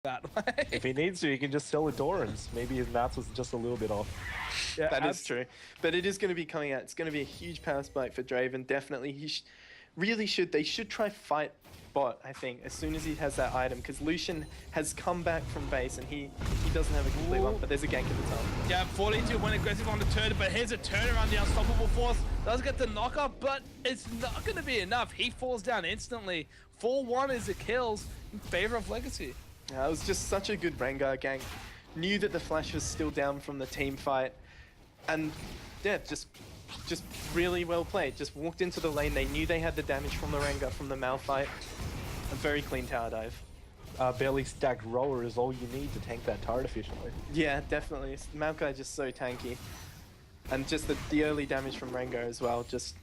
that. If he needs to, he can just sell the Dorans. Maybe his maths was just a little bit off. Yeah, that is true. But it is going to be coming out. It's going to be a huge power spike for Draven. Definitely, they should try fight bot, I think, as soon as he has that item, because Lucian has come back from base and he doesn't have a complete one, but there's a gank at the top. Yeah, 42 went aggressive on the turn, but here's a turnaround. The unstoppable force does get the knockup, but it's not going to be enough. He falls down instantly. 4-1 is the kills in favor of Legacy. Yeah, it was just such a good Rengar gank. Knew that the flash was still down from the team fight, and yeah, just really well played. Just walked into the lane. They knew they had the damage from the Rengar from the Malphite. A very clean tower dive. Barely stacked roller is all you need to tank that turret efficiently. Yeah, definitely. Maokai just so tanky, and just the early damage from Rengar as well. Just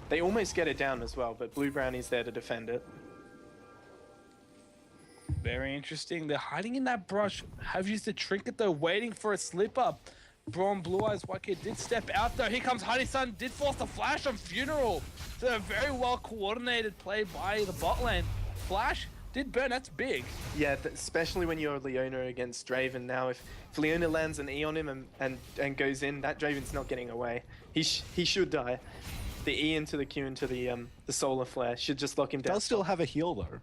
they almost get it down as well, but Blue Brownie's there to defend it. Very interesting. They're hiding in that brush. Have used the trinket though, waiting for a slip up. Braun Blue Eyes White Kid did step out though. Here comes Honey Sun, did force the flash on Funeral. So a very well coordinated play by the bot lane. Flash did burn, that's big. Yeah, especially when you're Leona against Draven. Now if Leona lands an E on him and goes in, that Draven's not getting away. He should die. The E into the Q into the solar flare should just lock him down. Does still have a heal though.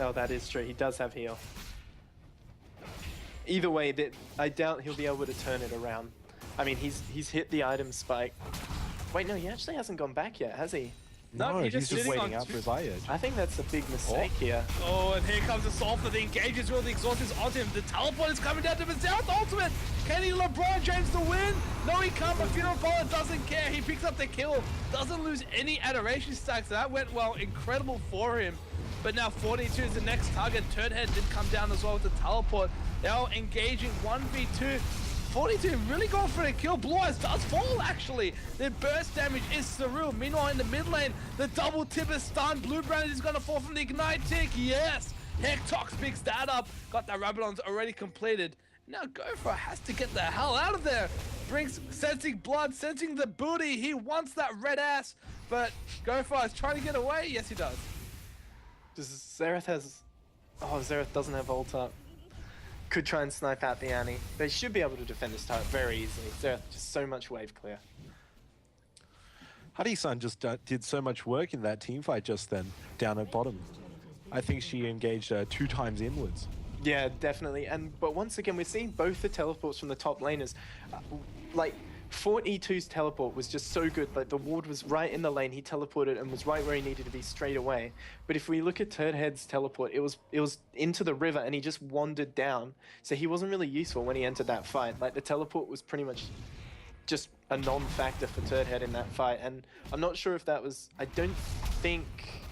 Oh, that is true. He does have heal. Either way, I doubt he'll be able to turn it around. I mean, he's hit the item spike. Wait, no, he actually hasn't gone back yet, has he? No, he's just waiting out for his eye edge. I think that's a big mistake here. Oh, and here comes the Sulfur. The engages will, the exhaust is onto him. The teleport is coming down to the south ultimate. Can he LeBron James the win? No, he can't, but Funeral Parlor doesn't care. He picks up the kill. Doesn't lose any adoration stacks. So that went well. Incredible for him. But now 42 is the next target. Turdhead did come down as well with the teleport. Now engaging 1v2. 42 really going for a kill. Blue Eyes does fall actually. The burst damage is surreal. Meanwhile in the mid lane, the double tip is stunned. Blue Brand is going to fall from the ignite tick. Yes! Hectox picks that up. Got that Rabadon's already completed. Now Gopher has to get the hell out of there. Brings sensing blood, sensing the booty. He wants that red ass. But Gopher is trying to get away. Yes, he does. Xerath has... Oh, Xerath doesn't have ult up. Could try and snipe out the Annie. They should be able to defend this turret very easily. Xerath just so much wave clear. Honey-san just did so much work in that team fight just then, down at bottom. I think she engaged 2 times inwards. Yeah, definitely. But once again, we're seeing both the teleports from the top laners. Like, 42's teleport was just so good. Like, the ward was right in the lane. He teleported and was right where he needed to be straight away. But if we look at Turdhead's teleport, it was into the river and he just wandered down. So he wasn't really useful when he entered that fight. Like, the teleport was pretty much just a non-factor for Turdhead in that fight. And I'm not sure if that was... I don't think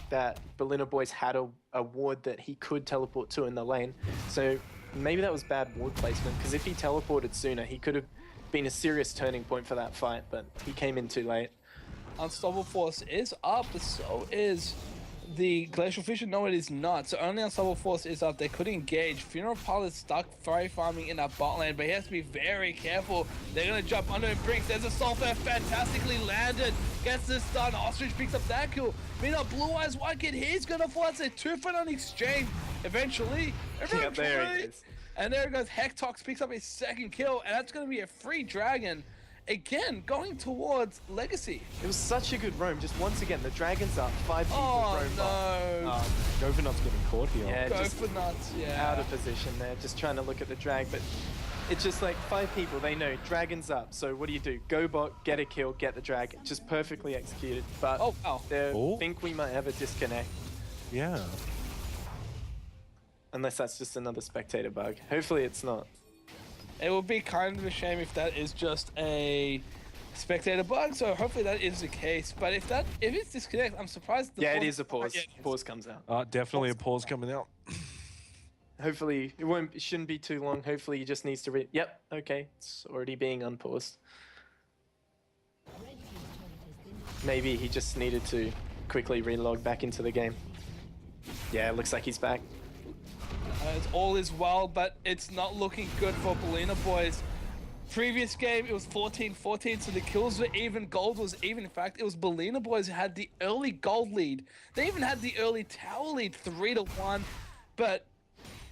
that Berliner Boys had a ward that he could teleport to in the lane. So maybe that was bad ward placement, because if he teleported sooner, he could have been a serious turning point for that fight, but he came in too late. Unstoppable Force is up, but so is the Glacial Fissure. No, it is not. So only Unstoppable Force is up. They could engage. Funeral Pilot stuck fairy farming in that bot lane, but he has to be very careful. They're going to jump under him. Brinks, there's a Sulfur, fantastically landed. Gets this done. Ostrich picks up that kill. Meanwhile, Blue Eyes White Kid, he's going to fall. That's a 2-for-1 exchange. Eventually. Yeah, there it is. And there goes Hectox, picks up his second kill, and that's going to be a free dragon. Again, going towards Legacy. It was such a good roam. Just once again, the dragon's up. 5 people roam no. Gopher Nuts getting caught here. Yeah, Gopher Nuts, yeah. Out of position there, just trying to look at the drag. But it's just like 5 people, they know dragon's up. So what do? Go bot, get a kill, get the drag. Just perfectly executed. But they think we might have a disconnect. Yeah. Unless that's just another spectator bug. Hopefully it's not. It would be kind of a shame if that is just a spectator bug, so hopefully that is the case. But if it's disconnect, I'm surprised. It is a pause. Pause comes out. Definitely a pause coming out. Hopefully it shouldn't be too long. Hopefully he just needs to Yep, okay. It's already being unpaused. Maybe he just needed to quickly relog back into the game. Yeah, it looks like he's back. All is well, but it's not looking good for Berliner Boys. Previous game, it was 14-14, so the kills were even, gold was even. In fact, it was Berliner Boys who had the early gold lead. They even had the early tower lead, 3-1, but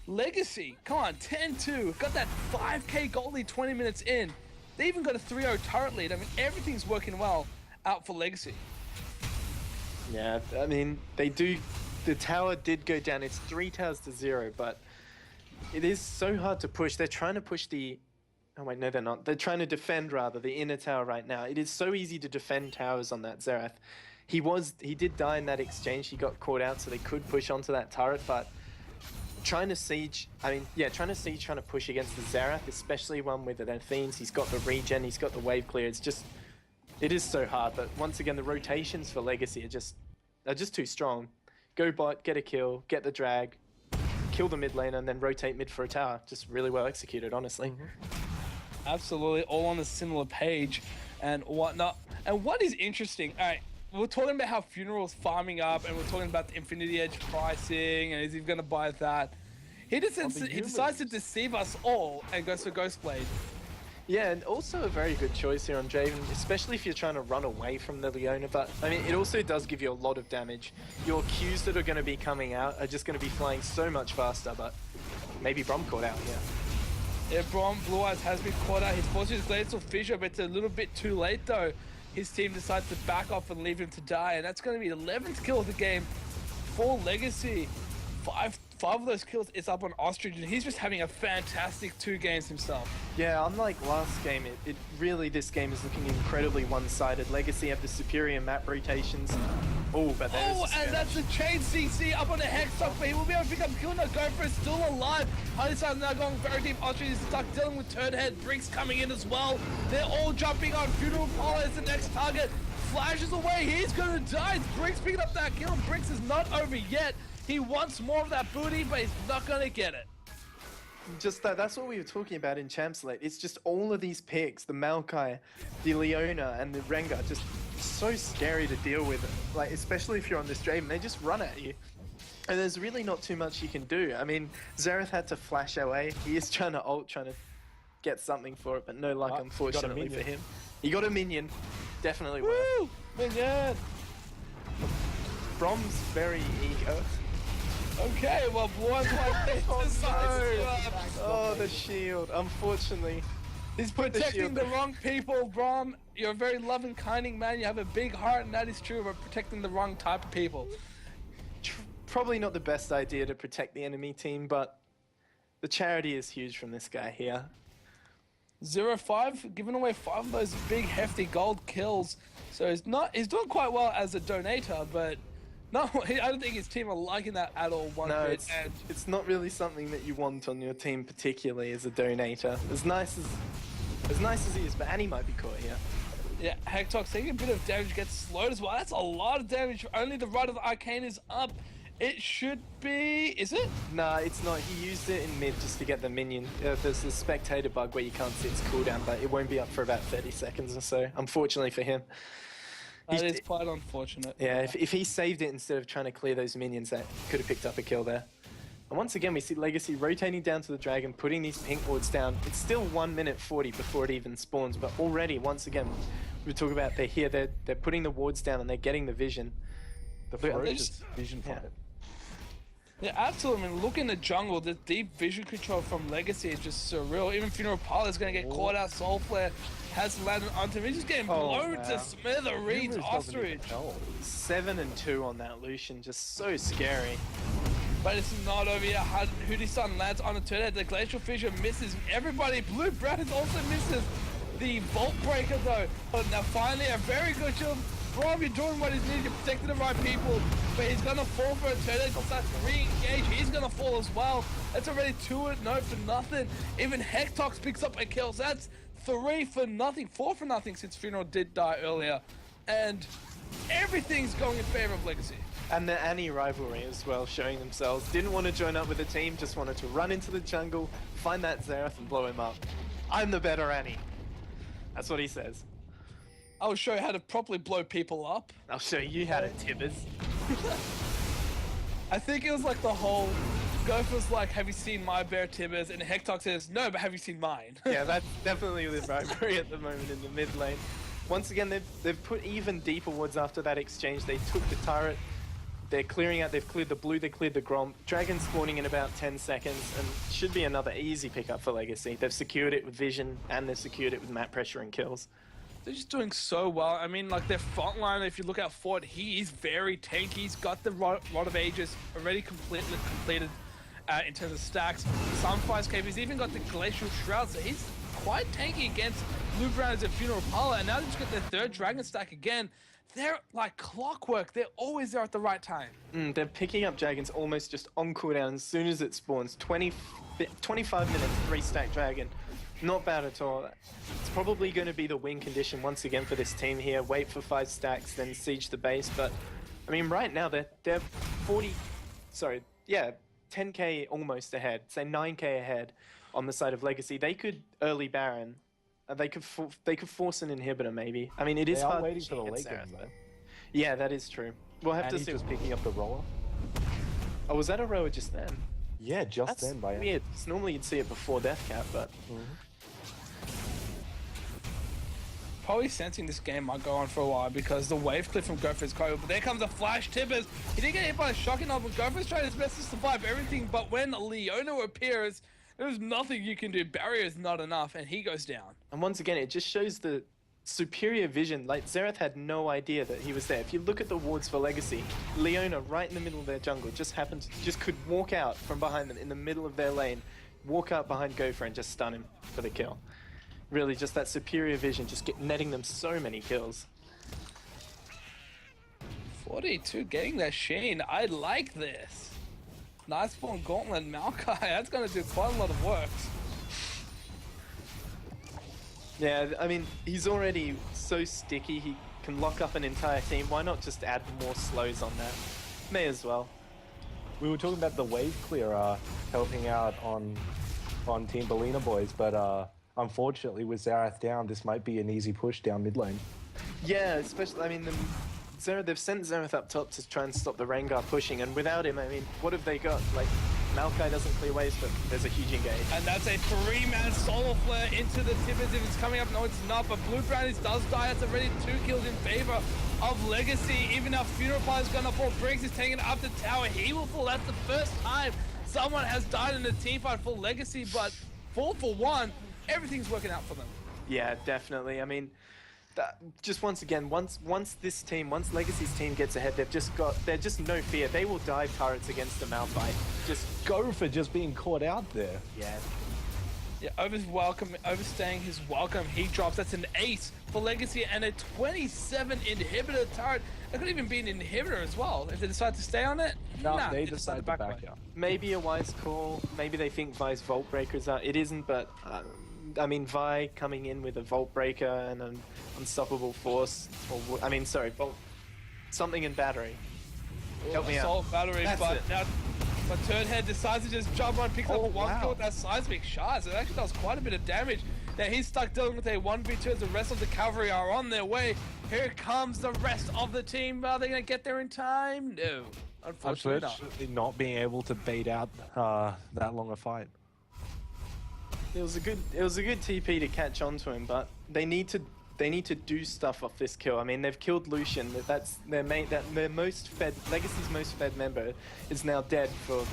Legacy, come on, 10-2. Got that 5k goal lead 20 minutes in. They even got a 3-0 turret lead. I mean, everything's working well out for Legacy. Yeah, I mean, they do. The tower did go down. It's 3 towers to 0, but it is so hard to push. They're trying to push the. Oh wait, no, they're not. They're trying to defend rather the inner tower right now. It is so easy to defend towers on that Xerath. He did die in that exchange. He got caught out, so they could push onto that turret, but trying to siege. I mean, yeah, trying to push against the Xerath, especially one with the Athenes. He's got the regen. He's got the wave clear. It's just. It is so hard, but once again, the rotations for Legacy are just too strong. Go bot, get a kill, get the drag, kill the mid laner, and then rotate mid for a tower. Just really well executed, honestly. Absolutely, all on a similar page and whatnot. And what is interesting, all right, we're talking about how Funeral's farming up, and we're talking about the Infinity Edge pricing, and is he going to buy that? He decides to deceive us all and goes for Ghostblade. Yeah, and also a very good choice here on Draven, especially if you're trying to run away from the Leona, but I mean, it also does give you a lot of damage. Your Qs that are going to be coming out are just going to be flying so much faster, but maybe Brom caught out here. Yeah, Brom, Blue Eyes has been caught out. He's forced his Glacial Fissure, but it's a little bit too late though. His team decides to back off and leave him to die, and that's going to be the 11th kill of the game for Legacy. Five of those kills is up on Ostrich, and he's just having a fantastic 2 games himself. Yeah, unlike last game, it really, this game is looking incredibly one-sided. Legacy have the superior map rotations. Oh, but there's and that's the chain CC up on the Hextop, but he will be able to pick up kill. No, Gopher is still alive. Honeyside's now going very deep. Ostrich is stuck dealing with Turdhead. Brink's coming in as well. They're all jumping on. Funeral Parlor is the next target. Flashes away. He's going to die. Brink's picking up that kill. Brink's is not over yet. He wants more of that booty, but he's not going to get it. Just that's what we were talking about in Champs Late. It's just all of these picks, the Maokai, the Leona, and the Rengar, just so scary to deal with. Like, especially if you're on this Draven, they just run at you. And there's really not too much you can do. I mean, Xerath had to flash away. He is trying to ult, trying to get something for it, but no luck, unfortunately, for him. He got a minion. Definitely worth. Woo! Minion! Brom's very eager. Okay, well, Blonde's like, oh, the shield. Unfortunately, he's protecting the wrong people, Brom. You're a very loving, kinding man. You have a big heart, and that is true, but protecting the wrong type of people. Probably not the best idea to protect the enemy team, but the charity is huge from this guy here. 0-5, giving away 5 of those big, hefty gold kills. So he's doing quite well as a donator, but no, I don't think his team are liking that at all one bit. It's not really something that you want on your team, particularly as a donator. As nice as he is, but Annie might be caught here. Yeah, Hectox taking a bit of damage, gets slowed as well. That's a lot of damage. Only the right of the Arcane is up. It should be... Is it? Nah, it's not. He used it in mid just to get the minion. There's a spectator bug where you can't see its cooldown, but it won't be up for about 30 seconds or so, unfortunately for him. That is quite unfortunate. Yeah, if he saved it instead of trying to clear those minions, that could have picked up a kill there. And once again, we see Legacy rotating down to the dragon, putting these pink wards down. It's still 1 minute 40 before it even spawns, but already, once again, we talk about they're here, they're putting the wards down and they're getting the vision. The ferocious vision fight. Yeah, absolutely. I mean, look in the jungle. The deep vision control from Legacy is just surreal. Even Funeral Parlor is going to get caught out. Soul Flare has landed onto him. He's just getting blown to smithereens. Ostrich. 7-2 on that Lucian. Just so scary. But it's not over yet. Hootie Sun lands on a turret. The Glacial Fissure misses everybody. Blue Brown also misses the Vault Breaker though. But now finally a very good shield. Rob, you're doing what is needed. You're protecting the right people. But he's going to fall for a turret. Starts to re-engage. He's going to fall as well. That's already 2-0 for nothing. Even Hectox picks up a kill. So that's 3 for nothing. 4 for nothing since Funeral did die earlier. And everything's going in favor of Legacy. And the Annie rivalry as well, showing themselves. Didn't want to join up with the team, just wanted to run into the jungle, find that Xerath and blow him up. I'm the better Annie. That's what he says. I'll show you how to properly blow people up. I'll show you how to Tibbers. I think it was like the whole... Gopher's like, have you seen my bear Tibbers? And Hectox says, no, but have you seen mine? Yeah, that's definitely the rivalry at the moment in the mid lane. Once again, they've put even deeper wards after that exchange. They took the turret. They're clearing out, they've cleared the blue, they cleared the Grom. Dragon spawning in about 10 seconds, and should be another easy pickup for Legacy. They've secured it with vision, and they've secured it with map pressure and kills. They're just doing so well. I mean, like their front line, if you look at Ford, he is very tanky. He's got the Rod of Ages already completed in terms of stacks. Sunfire Escape, he's even got the Glacial Shroud, so he's quite tanky against Blue Brown as a Funeral Parlor, and now they just get their third Dragon stack again. They're like clockwork. They're always there at the right time. They're picking up Dragons almost just on cooldown as soon as it spawns. 25 minutes, 3-stack Dragon. Not bad at all. It's probably going to be the win condition once again for this team here. Wait for 5 stacks, then siege the base. But, I mean, right now they're 10k almost ahead. Say 9k ahead on the side of Legacy. They could early Baron. They could force an inhibitor maybe. I mean, it is hard. Waiting for the late game, though. Yeah, that is true. We'll have to see. Just picking up the roller. Oh, was that a rower just then? Yeah, just That's then by weird. Normally you'd see it before Death Cap, but Probably sensing this game might go on for a while because the wave clip from Gopher's covered. But there comes a Flash Tippers. He did get hit by a shocking knob, but Gopher's trying his best to survive everything. But when Leona appears, there's nothing you can do. Barrier is not enough, and he goes down. and once again, it just shows the superior vision. Like Xerath had no idea that he was there. If you look at the wards for Legacy, Leona right in the middle of their jungle just could walk out from behind them in the middle of their lane, walk out behind Gopher and just stun him for the kill. Really, just that superior vision, just netting them so many kills. 42 getting that Sheen. I like this. Nice spawn Gauntlet Maokai. That's going to do quite a lot of work. Yeah, I mean, he's already so sticky, he can lock up an entire team. Why not just add more slows on that? May as well. We were talking about the wave clear helping out on Team Belina boys, but unfortunately with Xerath down, this might be an easy push down mid lane. Yeah, especially, I mean, they've sent Xerath up top to try and stop the Rengar pushing, and without him, I mean, what have they got? Like, Maokai doesn't clear waves, but there's a huge engage. And that's a 3-man solo flare into the Tippers. If it's coming up, no, it's not. But Blue Brownies does die. That's already 2 kills in favor of Legacy. Even now, Funeral Pyre is going to fall. Briggs is taking it up the tower. He will fall. That's the first time someone has died in a team fight for Legacy, but 4 for 1, everything's working out for them. Yeah, definitely. I mean, just once again, once Legacy's team gets ahead, they're just no fear. They will dive turrets against the Malphite. Just Go for just being caught out there. yeah. Yeah, overstaying his welcome. He drops. That's an ace for Legacy and a 27 inhibitor turret. That could even be an inhibitor as well if they decide to stay on it. No, Nah, they decide to back away. out. Maybe a wise call. Maybe they think Vi's Vault Breakers are. It isn't, but I mean, Vi coming in with a Vault Breaker and an Unstoppable Force, or I mean, sorry, Vault, something in Battery. Help me out. Assault battery, That's but it. now, but Turdhead decides to just jump on, picks up one wow. kill with that seismic shot. So it actually does quite a bit of damage. Now he's stuck dealing with a 1v2 as the rest of the cavalry are on their way. Here comes the rest of the team. Are they going to get there in time? No, unfortunately not. Unfortunately, not being able to bait out that long a fight. It was a good TP to catch onto him, but they need to do stuff off this kill. I mean, they've killed Lucian. That's their most fed, Legacy's most fed member is now dead for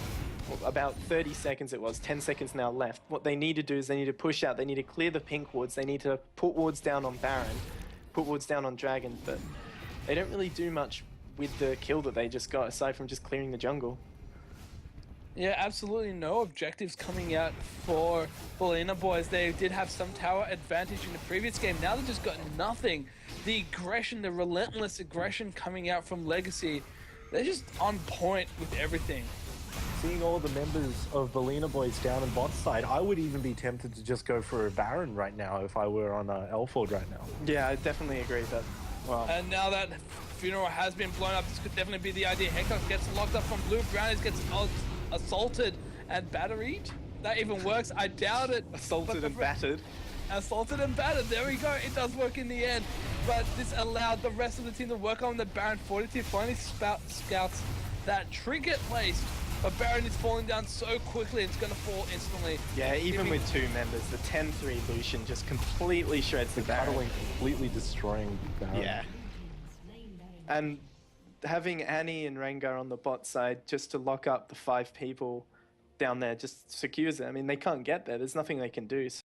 about 30 seconds. It was 10 seconds now left. What they need to do is they need to push out. They need to clear the pink wards. They need to put wards down on Baron, put wards down on Dragon, but they don't really do much with the kill that they just got aside from just clearing the jungle. Yeah, absolutely no objectives coming out for Belina boys. They did have some tower advantage in the previous game. Now they've just got nothing. The aggression, the relentless aggression coming out from Legacy, they're just on point with everything. Seeing all the members of Belina boys down in bot side, I would even be tempted to just go for a Baron right now if I were on Elford right now. Yeah, I definitely agree that. Wow. And now that Funeral has been blown up, this could definitely be the idea. Hector gets locked up from Blue. Brownies gets assaulted and batteried. That even works. I doubt it. Assaulted and battered. Assaulted and battered. There we go. It does work in the end. But this allowed the rest of the team to work on the Baron. 42 finally scouts that trinket placed. But Baron is falling down so quickly, it's going to fall instantly. Yeah, even with 2 members, the 10-3 Lucian just completely shreds the Baron. Cuddling, completely destroying Baron. Yeah. And having Annie and Rengar on the bot side just to lock up the 5 people down there just secures it. I mean, they can't get there. There's nothing they can do.